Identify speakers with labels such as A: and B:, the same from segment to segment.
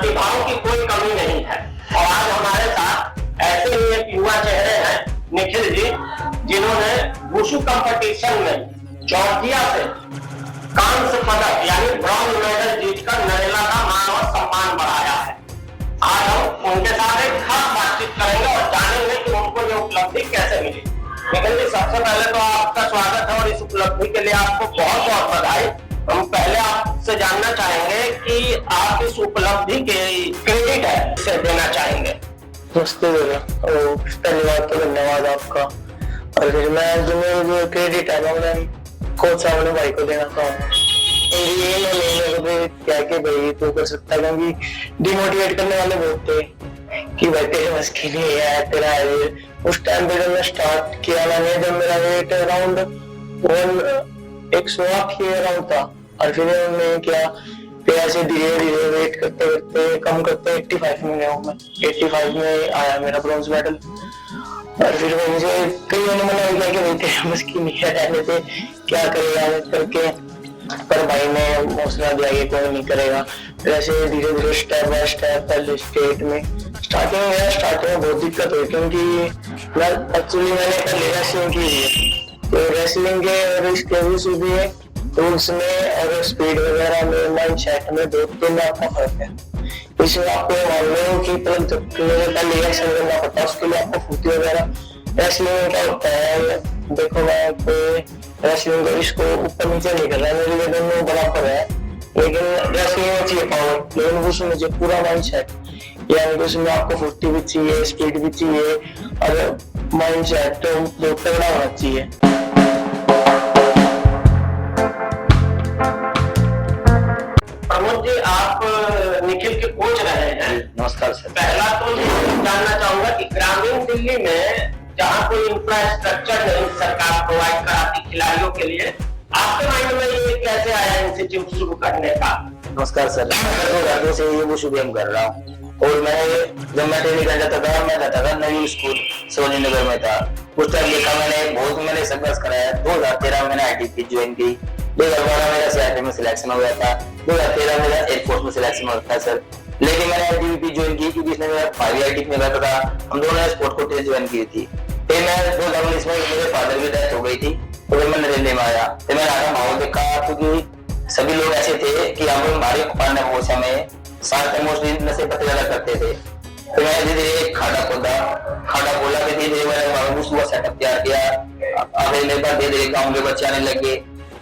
A: प्रतिभाओं की कोई कमी नहीं है। और आज हमारे साथ ऐसे ही एक युवा चेहरे हैं निखिल जी, जिन्होंने वुशु कंपटीशन में जॉर्जिया से कांस्य पदक यानी ब्रॉन्ज मेडल जीतकर नरेला का मान और सम्मान बढ़ाया है। आज हम उनके साथ एक खास बातचीत करेंगे और जानेंगे कि उनको ये उपलब्धि कैसे मिली। निखिल जी, सबसे पहले तो आपका स्वागत है और इस उपलब्धि के लिए आपको बहुत बहुत बधाई। हम पहले आपसे जानना चाहेंगे कि आप इस उपलब्धि के क्रेडिट है इसे देना चाहेंगे।
B: नमस्ते भैया, पहली बात तो धन्यवाद आपका। और फिर मैं जो क्रेडिट है मैं कोच सामने भाई को देना चाहूँगा। क्या कि भाई तू कर सकता है, क्योंकि डिमोटिवेट करने वाले बहुत थे कि भाई तेरे बस के लिए है तेरा है। उस टाइम पे जब मैं स्टार्ट किया मैंने, जब मेरा वेट अराउंड 108 के अराउंड था, और फिर मैं क्या फिर ऐसे धीरे धीरे वेट करते करते कम करते 85 में गया हूँ मैं। 85 में आया मेरा ब्रॉन्ज मेडल। और फिर मुझे कईयों ने मना किया कि भाई तेरे बस की नहीं है, रहने से क्या करेगा करके, पर भाई ने हौसला दिया कि कोई नहीं करेगा। फिर ऐसे धीरे धीरे स्टेप बाय स्टेप पहले स्टेट में स्टार्टिंग में बहुत दिक्कत हुई, क्योंकि मैंने पहले रेसलिंग की है, तो रेसलिंग के और इसके भी रूल्स में और स्पीड वगैरह में माइंड सेट में 2-3 लाख का फर्क है। इसमें आपको मान लो कि मुझे पहले एक्शन करना पड़ता है, उसके लिए आपको फुर्ती वगैरह। रेसलिंग क्या होता है, देखो मैं रेसलिंग को इसको ऊपर नीचे नहीं कर रहा है, मेरे लिए दोनों बराबर है, लेकिन रेसलिंग में चाहिए पावर, लेकिन उसमें मुझे पूरा माइंड सेट, यानी कि उसमें आपको फुर्ती भी चाहिए, स्पीड भी चाहिए और माइंड सेट तो बहुत तगड़ा होना चाहिए।
A: आप निखिल के कोच रहे हैं।
B: नमस्कार सर।
A: पहला तो जानना चाहूंगा कि ग्रामीण दिल्ली में जहाँ कोई इंफ्रास्ट्रक्चर नहीं सरकार प्रोवाइड कराती खिलाड़ियों के लिए, आपके माइंड में ये कैसे आया इंस्टीट्यूट शुरू करने का?
B: नमस्कार सर, मैं से ये वो शुरू कर रहा हूँ। और जब मैं ट्रेनिंग कर जाता था, मैं जाता था नवी स्कूल सोनी नगर में था। उस टाइम देखा मैंने संघर्ष कराया। 2013 में मैंने ITP ज्वाइन की। 2012 मेरा CRP में सिलेक्शन हो गया था। 2013 मेरा एयरफोर्स में सिलेक्शन हो गया था सर। लेकिन मैंने ITP ज्वाइन की क्योंकि इसने मेरा 5 ITP में रहता था। हम दोनों ने स्पोर्ट कोटे ज्वाइन की थी। फिर मैं 2019 में मेरे फादर की डेथ हो गई थी, तो फिर मैं नरेंद्र में आया। फिर मैंने आकर माहौल देखा, क्योंकि सभी लोग ऐसे थे कि हम हमारे पांडे मोर्चा में साथ मोस्टली नशे पत्ते ज्यादा करते थे। तो मैंने धीरे धीरे खाड़ा खोला, फिर धीरे धीरे सुबह सेटअप तैयार किया। अब मेरे पास धीरे धीरे गाँव के बच्चे आने लगे।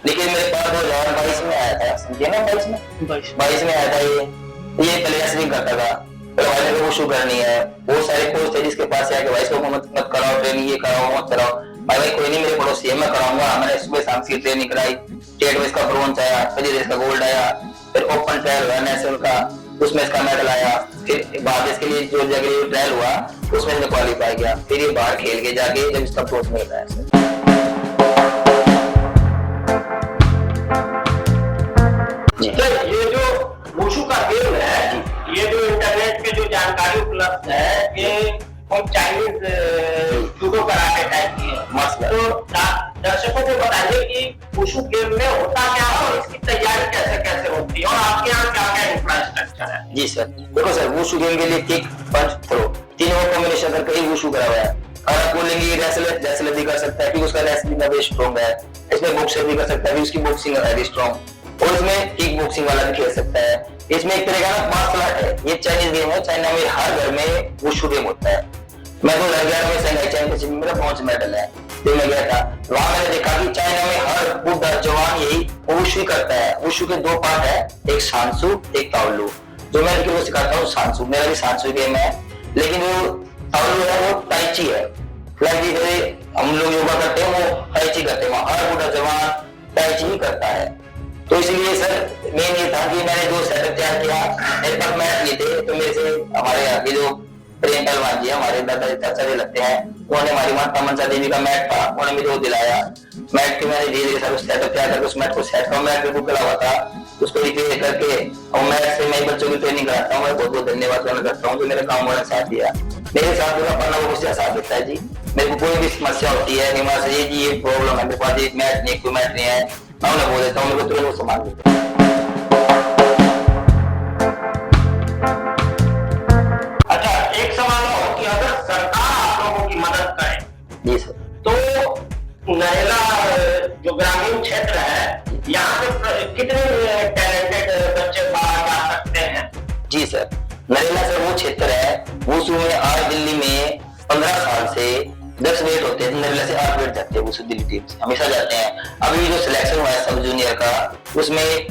B: लेकिन मेरे पास 2022 में आया था, समझे ना, 22 में आया था। ये पहले रेसलिंग करता था, तो भाई मेरे को शुरू करनी है। बहुत सारे कोच थे जिसके पास आके भाई इसको मत कराओ ट्रेनिंग, ये कराओ मत कराओ। भाई कोई नहीं, मेरे पड़ोसी है, मैं कराऊंगा। मैंने सुबह शाम की ट्रेनिंग कराई। स्टेट में इसका ब्रोंज आया, फिर इसका गोल्ड आया, फिर ओपन ट्रायल हुआ नेशनल का, उसमें इसका मेडल आया। फिर बाद इसके लिए जो जगह ट्रायल हुआ उसमें इसने क्वालिफाई किया। फिर ये बाहर खेल के जाके जब इसका कोच मिलता है सर।
A: ये जो वुशु का गेम है, ये जो इंटरनेट पे जो जानकारी उपलब्ध है, ये चाइनीज जूडो कराटे टाइप की है। तो दर्शकों को बताइए कि वुशु गेम में होता क्या है और इसकी तैयारी कैसे कैसे होती है, और आपके यहाँ क्या क्या इंफ्रास्ट्रक्चर है?
B: जी सर, देखो सर, वुशु गेम के लिए किक, पंच, थ्रो तीनों कॉम्बिनेशन करके ही वुशु करा हुआ है। और आप बोलेंगे रेसलर भी कर सकता है क्योंकि उसका रेसलिंग का बेस स्ट्रॉन्ग है। इसमें बॉक्सर भी कर सकता है, उसकी बॉक्सिंग है स्ट्रॉन्ग, और इसमें किक बॉक्सिंग वाला भी खेल सकता है। इसमें एक तरह का मार्शल आर्ट है। ये चाइनीज गेम है, चाइना में हर घर में वुशु गेम होता है। मैं 2011 में शंघाई चैंपियनशिप में मेरा ब्रॉन्ज मेडल है, तो मैं गया था वहां। मैंने देखा कि चाइना में हर बुढ़ा जवान यही वुशु करता है। वुशु के 2 पार्ट है, एक शांसु एक ताओलू। जो मैं इनको सिखाता हूँ शांसु, मेरा भी शांसु गेम है, लेकिन जो ताओलू है वो ताइची है। लाइक हम लोग योगा करते हैं वो ताइची करते हैं, हर बुढ़ा जवान ताइची ही करता है। तो इसलिए सर मेन ये था कि मैंने जो सेटअप तैयार किया, मेरे पास मैट नहीं थे, तो मेरे से हमारे यहाँ के जो प्रेम पहलवान जी हमारे दादा चाचा जी लगते हैं, उन्होंने हमारी माता मनसा देवी का मैट था, उन्होंने मुझे वो दिलाया। मैट के मैंने धीरे धीरे सेटअप तैयार करके उस मैट को सेट का मैट बिल्कुल गला हुआ था, उसको रिपेयर करके और मैट से मैं बच्चों की ट्रेनिंग कराता हूँ। मैं बहुत बहुत धन्यवाद करता हूँ जो मेरे गाँव वाले साथ दिया। मेरे साथ मेरा पढ़ना वो मुझसे साथ देता है जी। मेरे को कोई भी समस्या होती है निवास जी ये प्रॉब्लम है, मेरे पास एक मैट नहीं कोई मैट नहीं है, मैं उन्हें बोल देता हूँ, मेरे को तुरंत वो संभाल देता हूँ। जी सर।
A: तो नरेला जो ग्रामीण क्षेत्र है, यहाँ पे कितने टैलेंटेड बच्चे बाहर जा सकते हैं?
B: जी सर, नरेला सर वो क्षेत्र है वुशु में आज दिल्ली में 15 साल से 10 वेट होते हैं, नरेला से 8 वेट जाते हैं वुशु दिल्ली टीम से हमेशा जाते हैं। अभी जो सिलेक्शन हुआ है सब जूनियर का, उसमें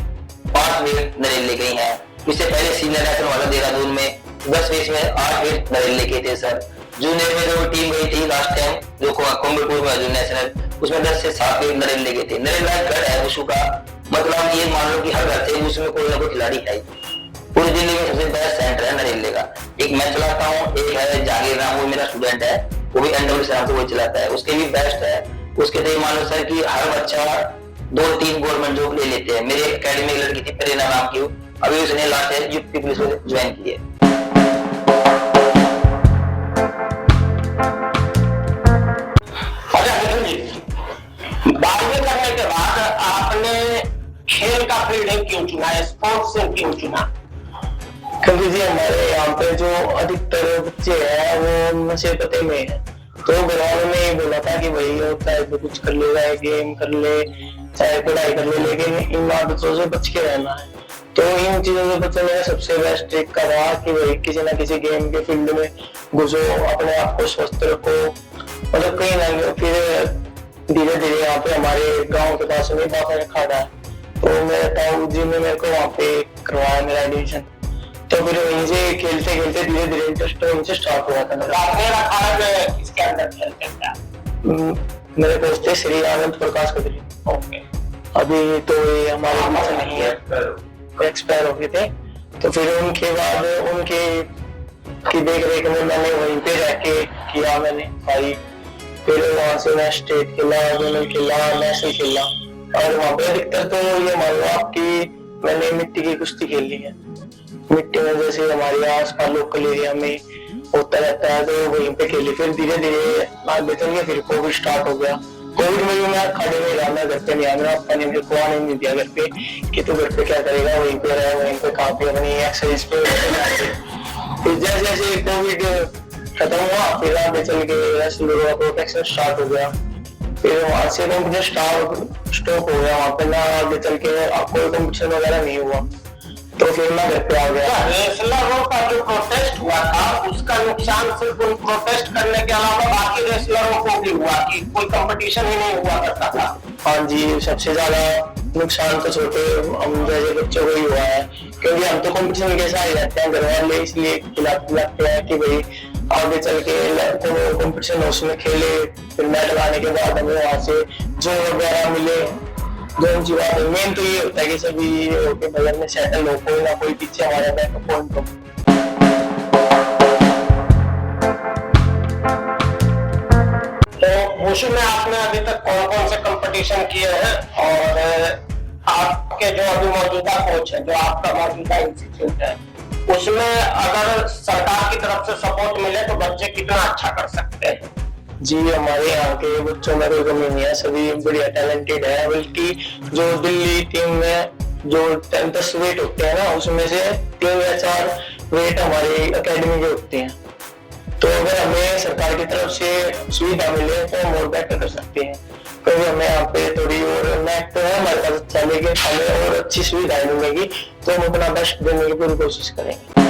B: 5 वेट नरेला ले गई हैं। इससे पहले सीनियर नेशनल वाला देहरादून में 10 वेट में 8 वेट नरेला लेके थे सर। जूनियर में जो टीम गई थी लास्ट टाइम जो कोम्बलपुर में जूनियर नेशनल, उसमें 10 से 7 वेट नरेला ले गए थे। नरेला गढ़ है वुशु का, मतलब ये मान लो कि हर घर से वुशु में कोई ना कोई खिलाड़ी है। पूरी दिल्ली में सबसे बेस्ट सेंटर है नरेला का। एक मैं चलाता हूँ, एक है जागीर राम, वो मेरा स्टूडेंट है, वो भी NW से वो चलाता है, उसके भी बेस्ट है। उसके तो मान लो सर कि हर बच्चा 2-3 गवर्नमेंट जॉब ले लेते हैं। मेरी एकेडमी में लड़की थी प्रेरणा नाम की, अभी उसने लास्ट है यूपी पुलिस में ज्वाइन की है।
A: बारहवीं करने के बाद आपने खेल का फील्ड क्यों चुना, स्पोर्ट्स से क्यों चुना?
C: क्योंकि जी हमारे यहाँ पे जो अधिकतर बच्चे हैं वो नशे पते में है, तो घर वालों ने बोला था कि भाई चाहे तो कुछ कर ले, चाहे गेम कर ले, चाहे पढ़ाई कर ले, लेकिन इन आदतों से बच के रहना है। तो इन चीजों से बचने का सबसे बेस्ट ट्रिक रहा कि भाई किसी ना किसी गेम के फील्ड में घुसो, अपने आप को स्वस्थ रखो, मतलब कहीं ना फिर धीरे धीरे यहाँ पे हमारे गाँव के पास में बाबा अखाड़ा है, तो मेरे ताऊ जी ने मेरे को वहाँ पे करवाया मेरा एडमिशन। तो फिर वहीं से खेलते खेलते धीरे धीरे इंटरेस्ट वहीं से स्टार्ट हुआ था मेरा।
A: किसके अंदर खेलते थे?
C: मेरे दोस्त थे श्री आनंद प्रकाश कदरी।
A: ओके।
C: अभी तो ये हमारे बीच नहीं है, एक्सपायर हो गए थे। तो फिर उनके बाद उनके की देख रेख में मैंने वहीं पे रह के किया मैंने भाई। फिर वहां से मैं स्टेट खेला, जोनल खेला, नेशनल खेला, और वहाँ पे अधिकतर तो ये मान लो आपकी मैंने मिट्टी की कुश्ती खेली है। मिट्टी में जैसे हमारे आसपास लोकल एरिया में होता रहता है, तो वहीं पे खेली। फिर धीरे धीरे आगे चल के फिर कोविड स्टार्ट हो गया। कोविड में भी मैं खाने में रहा, मैं घर पे नहीं आया, मेरा पापा ने मेरे को आने नहीं दिया घर पे कि तू घर पे क्या करेगा, वहीं पे रहे, वहीं पे खा पे अपनी एक्सरसाइज पे। फिर जैसे जैसे कोविड खत्म हुआ फिर आगे चल के प्रोटेक्शन स्टार्ट हो गया। फिर वहां से कॉम्पिटिशन स्टॉप हो गया, वहां पे ना आगे चल के कोई कॉम्पिटिशन वगैरह नहीं हुआ, तो फिर मैं घर पे आ गया।
A: रेसलरों का जो प्रोटेस्ट हुआ था उसका नुकसान सिर्फ उन प्रोटेस्ट करने के अलावा बाकी रेसलरों को भी हुआ कि कोई कंपटीशन ही नहीं हुआ करता था?
C: हाँ जी, सबसे ज्यादा नुकसान तो छोटे हम जैसे बच्चों को ही हुआ है, क्योंकि हम तो कंपटीशन के साथ रहते हैं, घर वाले इसलिए खिलाते हैं कि भाई आगे चल के कंपटीशन उसमें खेले, फिर मैच लगाने के बाद हमें वहां से जो वगैरह मिले। जो ऊंची बात है, मेन तो ये होता है कि सभी के बगल में सेटल हो, कोई ना कोई पीछे हमारे बैकअप पॉइंट हो।
A: तो वुशु में आपने अभी तक कौन कौन से कंपटीशन किए हैं, और आपके जो अभी मौजूदा कोच है, जो आपका मौजूदा इंस्टीट्यूट है, उसमें अगर सरकार की तरफ से सपोर्ट मिले तो बच्चे कितना अच्छा कर सकते हैं?
C: जी, हमारे यहाँ के बच्चों में कोई कमी नहीं है, सभी बढ़िया टैलेंटेड है। बल्कि जो दिल्ली टीम में जो 10 वेट होते हैं ना, उसमें से 3 या 4 वेट हमारे एकेडमी के होते हैं। तो अगर हमें सरकार की तरफ से सुविधा मिले तो हम और बेटर कर सकते हैं, क्योंकि हमें यहाँ पे थोड़ी और मैच तो है हमारे पास अच्छा, लेकिन हमें और अच्छी सुविधाएं मिलेगी तो हम अपना बेस्ट देने की पूरी कोशिश करेंगे।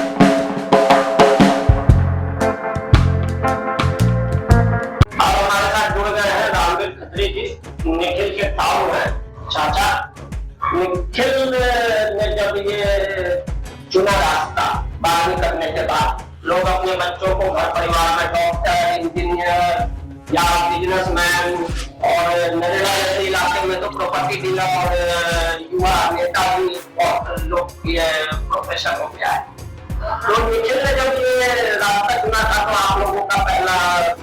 A: निखिल के ताऊ है चाचा। निखिल ने जब ये चुना रास्ता 12वीं करने के बाद, लोग अपने बच्चों को घर परिवार में डॉक्टर, इंजीनियर या बिजनेसमैन, और नरेला जैसे इलाके में तो प्रॉपर्टी डीलर और युवा नेता भी बहुत लोग ये प्रोफेशन हो गया है। तो निखिल ने जब ये रास्ता चुना था तो आप लोगों का पहला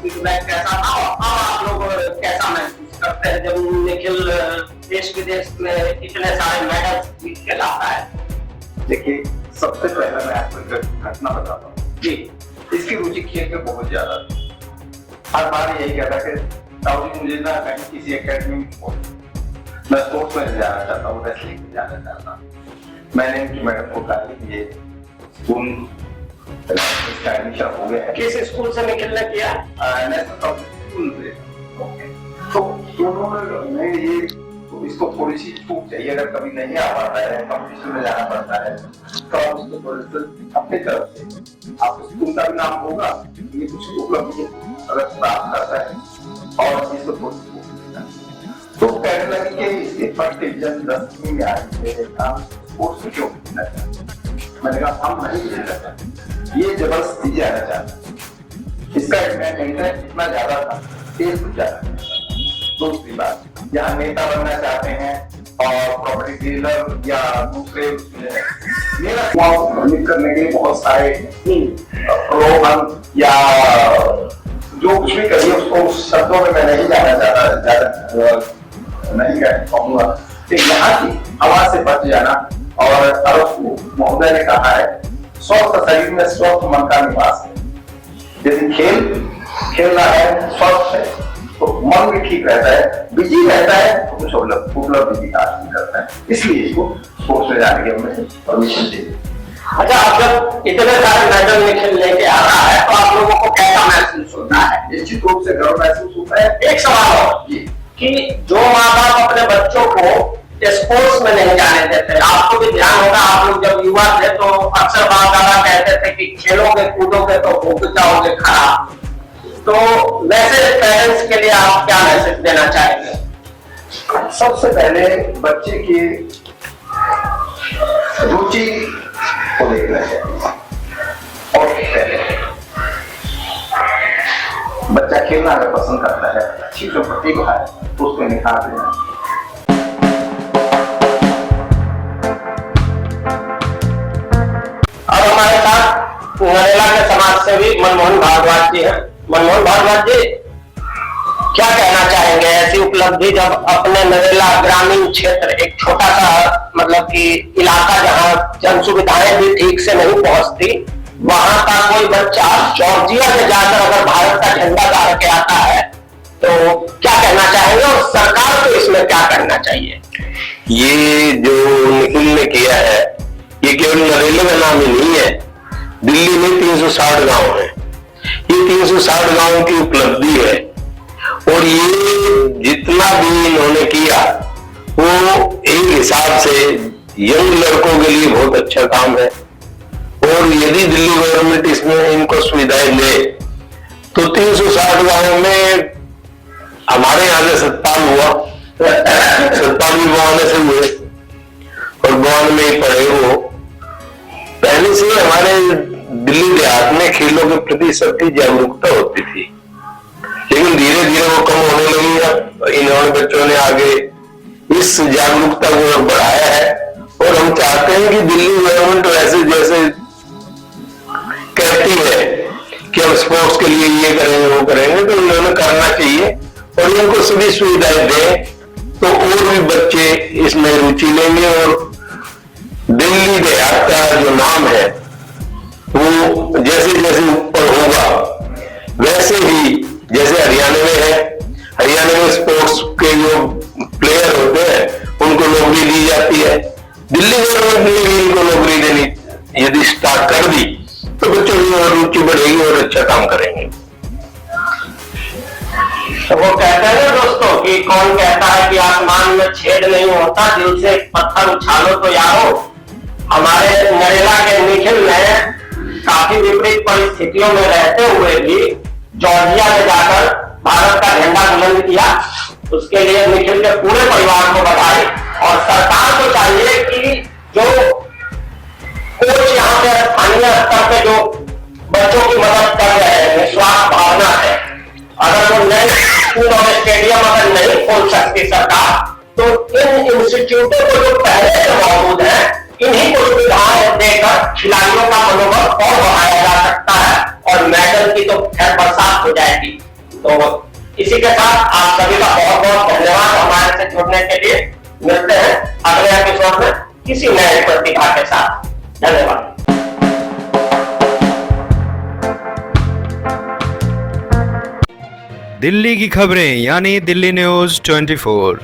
A: फीडबैक कैसा था, और अब आप लोग कैसा महसूस करते हैं जब निखिल देश विदेश में इतने सारे मेडल्स जीत के लाता है?
D: देखिए, सबसे पहले मैं आपको एक घटना बताता हूँ जी। इसकी रुचि खेल में बहुत ज्यादा थी। हर बार यही कहता कि ताऊ जी मुझे ना कहीं किसी एकेडमी में मैं स्पोर्ट्स में जाना चाहता हूँ, रेसलिंग में जाना चाहता हूँ। मैंने इनकी मैडम को कहा कि ये स्कूल इसका एडमिशन हो गया है।
A: किस स्कूल से निखिल ने किया?
D: नेशनल पब्लिक स्कूल से। दोनों में ये इसको थोड़ी सी छूट चाहिए। अगर कभी नहीं आ पाता है, कंपटीशन में जाना पड़ता है, तो आप उसको थोड़े से अपनी तरफ से आप उनका भी नाम होगा, ये कुछ उपलब्धि अगर प्राप्त करता है और इसको थोड़ी छूट देता है। तो कहने लगे कि इसके फर्स्ट डिवीजन 10वीं में आए मेरे काम स्पोर्ट्स में क्यों खेलना चाहते? मैंने कहा हम नहीं खेलना चाहते, ये जबरदस्ती जाना चाहता। इसका इंटरेस्ट इतना ज्यादा था, तेज कुछ ज्यादा। दूसरी बात, यहाँ नेता बनना चाहते हैं और प्रॉपर्टी डीलर या दूसरे मेरा लिख करने के लिए बहुत सारे प्रोग्राम या जो कुछ भी करिए उसको उस शब्दों में मैं नहीं जाना चाहता, ज्यादा नहीं कहूंगा। तो यहाँ की हवा से बच जाना। और अरुण महोदय ने कहा है स्वस्थ शरीर में स्वस्थ मन का निवास है। यदि खेलना है, स्वस्थ है तो मन भी ठीक रहता है, बिजी रहता है तो कुछ उपलब्धि हासिल करता है। इसलिए इसको स्पोर्ट्स में जाने की हमने परमिशन दी।
A: अच्छा, आप जब इतने सारे मेडल निखिल लेके आ रहा है तो आप लोगों को कैसा महसूस होता है?
D: निश्चित रूप से गर्व महसूस होता है।
A: एक सवाल और कि जो माँ बाप अपने बच्चों को स्पोर्ट्स में नहीं जाने देते, आपको भी ध्यान होगा, आप लोग जब युवा थे तो अक्सर बाप दादा कहते थे कि खेलोगे कूदोगे तो भूख जाओगे खराब। तो वैसे पेरेंट्स के लिए आप क्या मैसेज देना चाहेंगे?
D: सबसे पहले बच्चे की रुचि को देखना चाहिए और पहले बच्चा खेलना अगर पसंद करता है, अच्छी जो प्रतिभा है तो उसको निखार देना।
A: अब हमारे साथ नरेला के समाज सेवी मनमोहन भारद्वाज जी हैं। मनमोहन भारद्वाज जी, क्या कहना चाहेंगे? ऐसी उपलब्धि जब अपने नरेला ग्रामीण क्षेत्र, एक छोटा सा मतलब कि इलाका जहाँ जन सुविधाएं भी ठीक से नहीं पहुंचती, वहां का कोई बच्चा जॉर्जिया में जाकर अगर भारत का झंडा गाड़ के आता है तो क्या कहना चाहेंगे और सरकार को इसमें क्या करना चाहिए?
E: ये जो निखिल ने किया है ये केवल नरेला का नाम ही नहीं है, दिल्ली में 360 गांव है। ये 360 गांवों की उपलब्धि है और ये जितना भी इन्होंने किया वो एक हिसाब से यंग लड़कों के लिए बहुत अच्छा काम है। और यदि दिल्ली गवर्नमेंट इसमें इनको सुविधाएं दे तो 360 गांवों में हमारे यहाँ से सत्पाल हुआ, सत्पाल भी बवाने से हुए और बवाने में ही पढ़े। वो पहले से हमारे दिल्ली देहात में खेलों के प्रति सबकी जागरूकता होती थी, लेकिन धीरे धीरे वो कम होने लगी है। इन्होंने बच्चों ने आगे इस जागरूकता को बढ़ाया है और हम चाहते हैं कि दिल्ली गवर्नमेंट वैसे जैसे कहती है कि हम स्पोर्ट्स के लिए ये करेंगे वो करेंगे, तो इन्होंने करना चाहिए और इनको सभी सुविधाएं दें तो और भी बच्चे इसमें रुचि लेंगे और दिल्ली देहात का जो नाम है वो जैसे जैसे ऊपर होगा वैसे ही, जैसे हरियाणा में है, हरियाणा में स्पोर्ट्स के जो प्लेयर होते हैं उनको नौकरी दी जाती है। दिल्ली गवर्नमेंट ने भी इनको नौकरी देनी यदि स्टार्ट कर दी तो बच्चों की और रुचि बढ़ेगी और अच्छा काम करेंगे।
A: तो वो कहते हैं ना दोस्तों कि कौन कहता है कि आसमान में छेद नहीं होता, दिल से पत्थर उछालो तो यारो। हमारे नरेला के निखिल ने काफी विपरीत परिस्थितियों में रहते हुए भी जॉर्जिया में जाकर भारत का झंडा बुलंद किया। उसके लिए निखिल के पूरे परिवार को बधाई। और सरकार को चाहिए कि जो कोच यहाँ पे स्थानीय स्तर पे जो बच्चों की मदद कर रहे हैं, निस्वार्थ भावना है, अगर वो नए स्कूल और स्टेडियम अगर नहीं खोल सकती सरकार तो इन इंस्टीट्यूटों को जो पहले से मौजूद है इन्हीं को सुविधाएं देकर खिलाड़ियों का मनोबल और बढ़ाया जा सकता है और मेडल की तो खैर बरसात हो जाएगी। तो इसी के साथ आप सभी का बहुत बहुत धन्यवाद हमारे से जुड़ने के लिए। मिलते हैं अगले एपिसोड में किसी नए प्रतिभा के साथ। धन्यवाद।
F: दिल्ली की खबरें यानी दिल्ली न्यूज़ 24।